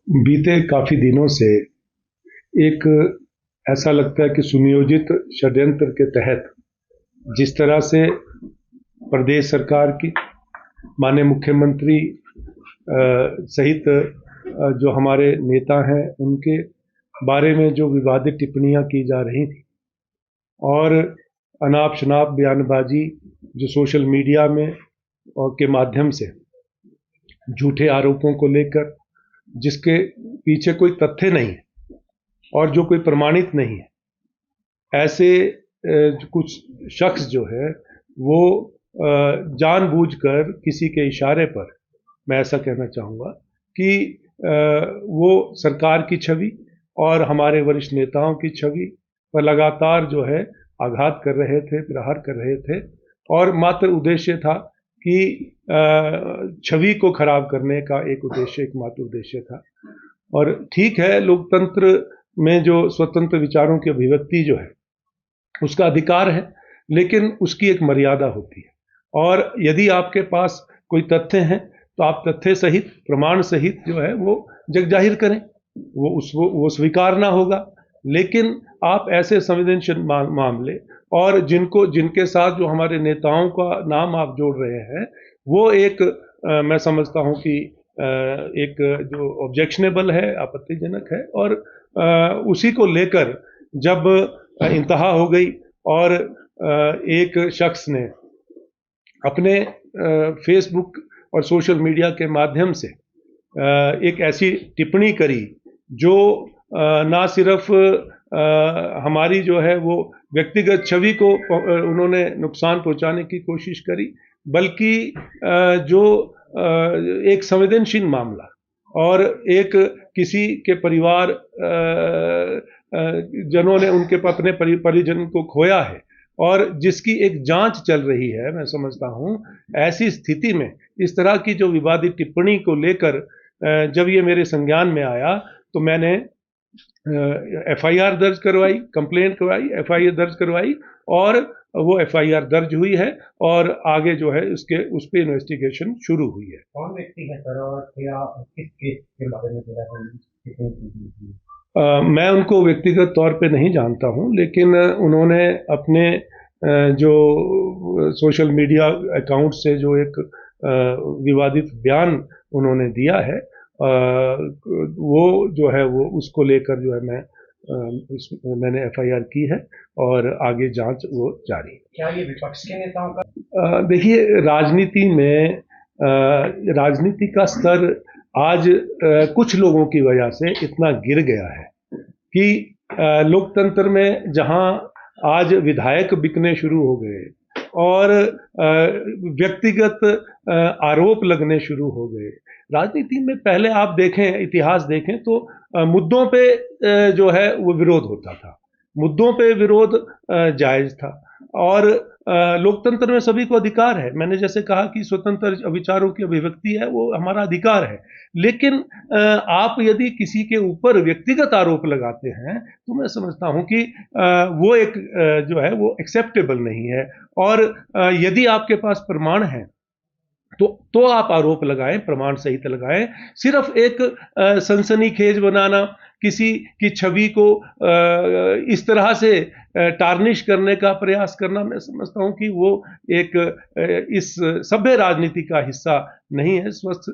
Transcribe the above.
बीते काफी दिनों से एक ऐसा लगता है कि सुनियोजित षड्यंत्र के तहत जिस तरह से प्रदेश सरकार की माननीय मुख्यमंत्री सहित जो हमारे नेता हैं उनके बारे में जो विवादित टिप्पणियां की जा रही थी और अनाप शनाप बयानबाजी जो सोशल मीडिया में और के माध्यम से झूठे आरोपों को लेकर जिसके पीछे कोई तथ्य नहीं है और जो कोई प्रमाणित नहीं है, ऐसे कुछ शख्स जो है वो जानबूझकर किसी के इशारे पर, मैं ऐसा कहना चाहूँगा कि वो सरकार की छवि और हमारे वरिष्ठ नेताओं की छवि पर लगातार जो है आघात कर रहे थे, प्रहार कर रहे थे और मात्र उद्देश्य था कि छवि को खराब करने का एकमात्र उद्देश्य था। और ठीक है, लोकतंत्र में जो स्वतंत्र विचारों की अभिव्यक्ति जो है उसका अधिकार है, लेकिन उसकी एक मर्यादा होती है और यदि आपके पास कोई तथ्य हैं तो आप तथ्य सहित, प्रमाण सहित जो है वो जग जाहिर करें, वो स्वीकारना होगा। लेकिन आप ऐसे संवेदनशील मामले और जिनके साथ जो हमारे नेताओं का नाम आप जोड़ रहे हैं वो एक मैं समझता हूं कि एक जो ऑब्जेक्शनेबल है, आपत्तिजनक है और उसी को लेकर जब इंतहा हो गई और एक शख्स ने अपने फेसबुक और सोशल मीडिया के माध्यम से एक ऐसी टिप्पणी करी जो ना सिर्फ हमारी जो है वो व्यक्तिगत छवि को उन्होंने नुकसान पहुंचाने की कोशिश करी, बल्कि जो एक संवेदनशील मामला और एक किसी के परिवार जनों ने उनके अपने परिजन को खोया है और जिसकी एक जांच चल रही है, मैं समझता हूं ऐसी स्थिति में इस तरह की जो विवादित टिप्पणी को लेकर जब ये मेरे संज्ञान में आया तो मैंने एफआईआर दर्ज करवाई, कंप्लेंट करवाई, एफआईआर दर्ज करवाई और वो एफआईआर दर्ज हुई है और आगे जो है उस पे इन्वेस्टिगेशन शुरू हुई है। कौन व्यक्ति है सर और क्या किस केस के बारे में मैं उनको व्यक्तिगत तौर पे नहीं जानता हूं, लेकिन उन्होंने अपने जो सोशल मीडिया अकाउंट से जो एक विवादित बयान उन्होंने दिया है, वो जो है वो उसको लेकर जो है मैंने एफआईआर की है और आगे जांच वो जारी है। क्या ये विपक्ष के नेताओं का? देखिए, राजनीति में राजनीति का स्तर आज कुछ लोगों की वजह से इतना गिर गया है कि लोकतंत्र में जहां आज विधायक बिकने शुरू हो गए और व्यक्तिगत आरोप लगने शुरू हो गए। राजनीति में पहले आप देखें, इतिहास देखें तो मुद्दों पे जो है वो विरोध होता था, मुद्दों पे विरोध जायज था और लोकतंत्र में सभी को अधिकार है। मैंने जैसे कहा कि स्वतंत्र विचारों की अभिव्यक्ति है, वो हमारा अधिकार है, लेकिन आप यदि किसी के ऊपर व्यक्तिगत आरोप लगाते हैं तो मैं समझता हूं कि वो एक जो है वो एक्सेप्टेबल नहीं है और यदि आपके पास प्रमाण है तो आप आरोप लगाएं, प्रमाण सहित लगाएं। सिर्फ एक सनसनीखेज बनाना, किसी की छवि को इस तरह से टार्निश करने का प्रयास करना, मैं समझता हूं कि वो एक इस सभ्य राजनीति का हिस्सा नहीं है। स्वस्थ